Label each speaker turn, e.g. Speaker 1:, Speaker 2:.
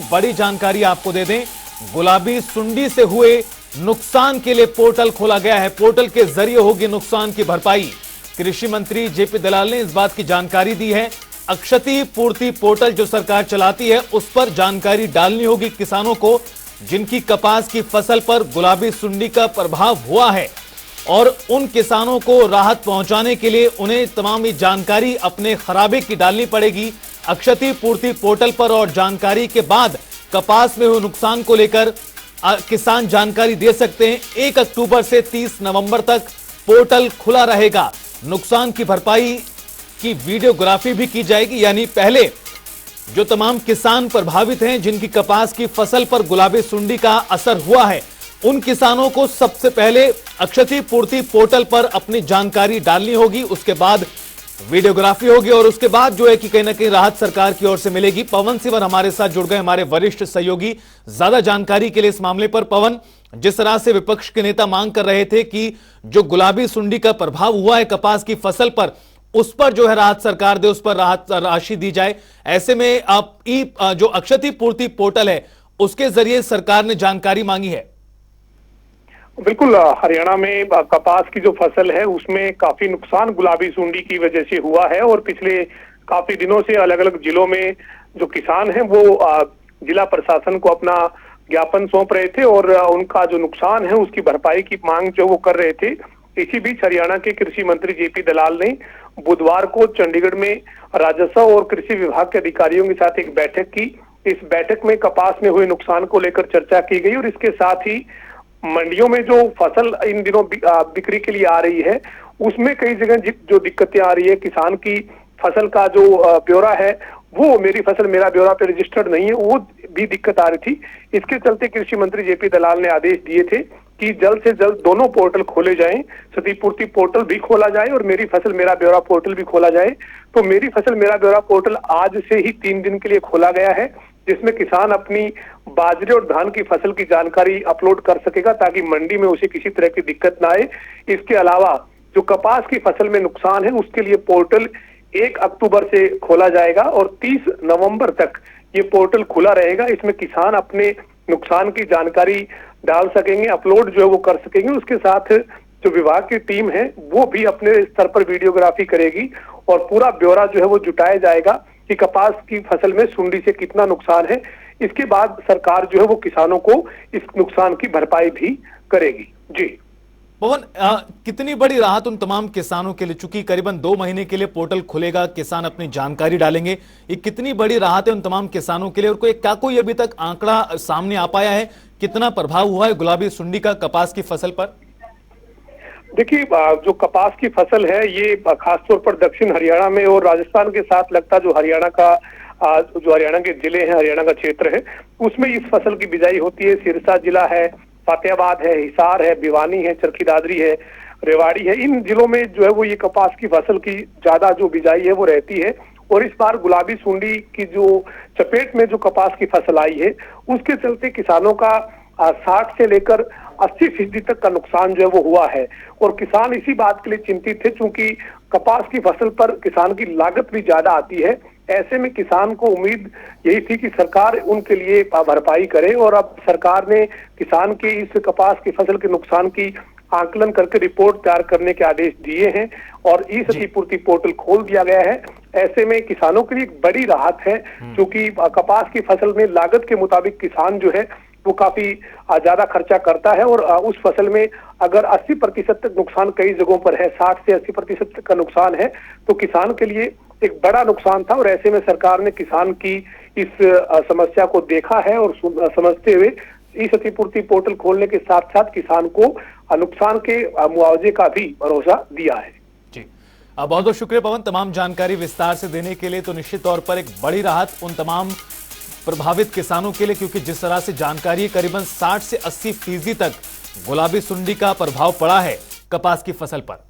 Speaker 1: बड़ी जानकारी आपको दे दें, गुलाबी सुंडी से हुए नुकसान के लिए पोर्टल खोला गया है। पोर्टल के जरिए होगी नुकसान की भरपाई। कृषि मंत्री जेपी दलाल ने इस बात की जानकारी दी है। अक्षति पूर्ति पोर्टल जो सरकार चलाती है, उस पर जानकारी डालनी होगी किसानों को जिनकी कपास की फसल पर गुलाबी सुंडी का प्रभाव हुआ है, और उन किसानों को राहत पहुंचाने के लिए उन्हें तमाम जानकारी अपने खराबे की डालनी पड़ेगी अक्षति पूर्ति पोर्टल पर। और जानकारी के बाद कपास में हुए नुकसान को लेकर किसान जानकारी दे सकते हैं। 1 अक्टूबर से 30 नवंबर तक पोर्टल खुला रहेगा। नुकसान की भरपाई की वीडियोग्राफी भी की जाएगी, यानी पहले जो तमाम किसान प्रभावित हैं जिनकी कपास की फसल पर गुलाबी सुंडी का असर हुआ है, उन किसानों को सबसे पहले अक्षति पूर्ति पोर्टल पर अपनी जानकारी डालनी होगी, उसके बाद वीडियोग्राफी होगी और उसके बाद जो है कि कहीं ना कहीं राहत सरकार की ओर से मिलेगी। पवन सिवर हमारे साथ जुड़ गए, हमारे वरिष्ठ सहयोगी, ज्यादा जानकारी के लिए इस मामले पर। पवन, जिस तरह से विपक्ष के नेता मांग कर रहे थे कि जो गुलाबी सुंडी का प्रभाव हुआ है कपास की फसल पर, उस पर जो है राहत सरकार दे, उस पर राहत राशि दी जाए, ऐसे में आप जो अक्षति पूर्ति पोर्टल है उसके जरिए सरकार ने जानकारी मांगी है।
Speaker 2: बिल्कुल, हरियाणा में कपास की जो फसल है उसमें काफी नुकसान गुलाबी सुंडी की वजह से हुआ है और पिछले काफी दिनों से अलग अलग जिलों में जो किसान हैं वो जिला प्रशासन को अपना ज्ञापन सौंप रहे थे और उनका जो नुकसान है उसकी भरपाई की मांग जो वो कर रहे थे। इसी बीच हरियाणा के कृषि मंत्री जेपी दलाल ने बुधवार को चंडीगढ़ में राजस्व और कृषि विभाग के अधिकारियों के साथ एक बैठक की। इस बैठक में कपास में हुए नुकसान को लेकर चर्चा की गई और इसके साथ ही मंडियों में जो फसल इन दिनों बिक्री के लिए आ रही है उसमें कई जगह जो दिक्कतें आ रही है, किसान की फसल का जो ब्यौरा है वो मेरी फसल मेरा ब्यौरा पे रजिस्टर्ड नहीं है, वो भी दिक्कत आ रही थी। इसके चलते कृषि मंत्री जेपी दलाल ने आदेश दिए थे कि जल्द से जल्द दोनों पोर्टल खोले जाएं, क्षतिपूर्ति पोर्टल भी खोला जाए और मेरी फसल मेरा ब्यौरा पोर्टल भी खोला जाए। तो मेरी फसल मेरा ब्यौरा पोर्टल आज से ही 3 दिन के लिए खोला गया है, जिसमें किसान अपनी बाजरे और धान की फसल की जानकारी अपलोड कर सकेगा ताकि मंडी में उसे किसी तरह की दिक्कत ना आए। इसके अलावा जो कपास की फसल में नुकसान है उसके लिए पोर्टल 1 अक्टूबर से खोला जाएगा और 30 नवंबर तक ये पोर्टल खुला रहेगा। इसमें किसान अपने नुकसान की जानकारी डाल सकेंगे, अपलोड जो है वो कर सकेंगे। उसके साथ जो विभाग की टीम है वो भी अपने स्तर पर वीडियोग्राफी करेगी और पूरा ब्यौरा जो है वो जुटाया जाएगा कि कपास की फसल में सुंडी से कितना नुकसान है। इसके बाद सरकार जो है वो किसानों को इस नुकसान की भरपाई भी करेगी। जी
Speaker 1: पवन, कितनी बड़ी राहत उन तमाम किसानों के लिए, चूंकि करीबन 2 महीने के लिए पोर्टल खुलेगा, किसान अपनी जानकारी डालेंगे, ये कितनी बड़ी राहत है उन तमाम किसानों के लिए? और कोई अभी तक आंकड़ा सामने आ पाया है कितना प्रभाव हुआ है गुलाबी सुंडी का कपास की फसल पर?
Speaker 2: देखिए, जो कपास की फसल है ये खासतौर पर दक्षिण हरियाणा में और राजस्थान के साथ लगता जो हरियाणा के जिले हैं, हरियाणा का क्षेत्र है, उसमें इस फसल की बिजाई होती है। सिरसा जिला है, फतेहाबाद है, हिसार है, भिवानी है, चरखी दादरी है, रेवाड़ी है, इन जिलों में जो है वो ये कपास की फसल की ज्यादा जो बिजाई है वो रहती है। और इस बार गुलाबी सुंडी की जो चपेट में जो कपास की फसल आई है उसके चलते किसानों का 60 से लेकर 80% तक का नुकसान जो है वो हुआ है और किसान इसी बात के लिए चिंतित थे क्योंकि कपास की फसल पर किसान की लागत भी ज्यादा आती है। ऐसे में किसान को उम्मीद यही थी कि सरकार उनके लिए भरपाई करे और अब सरकार ने किसान के इस कपास की फसल के नुकसान की आकलन करके रिपोर्ट तैयार करने के आदेश दिए हैं और ई क्षतिपूर्ति पोर्टल खोल दिया गया है। ऐसे में किसानों के लिए एक बड़ी राहत है क्योंकि कपास की फसल में लागत के मुताबिक किसान जो है वो काफी ज्यादा खर्चा करता है और उस फसल में अगर 80% तक नुकसान कई जगहों पर है, 60 से 80% तक का नुकसान है, तो किसान के लिए एक बड़ा नुकसान था। और ऐसे में सरकार ने किसान की इस समस्या को देखा है और समझते हुए ई क्षतिपूर्ति पोर्टल खोलने के साथ साथ किसान को नुकसान के मुआवजे का भी भरोसा दिया है।
Speaker 1: जी, बहुत बहुत शुक्रिया पवन, तमाम जानकारी विस्तार से देने के लिए। तो निश्चित तौर पर एक बड़ी राहत उन तमाम प्रभावित किसानों के लिए, क्योंकि जिस तरह से जानकारी करीबन 60 से 80% तक गुलाबी सुंडी का प्रभाव पड़ा है कपास की फसल पर।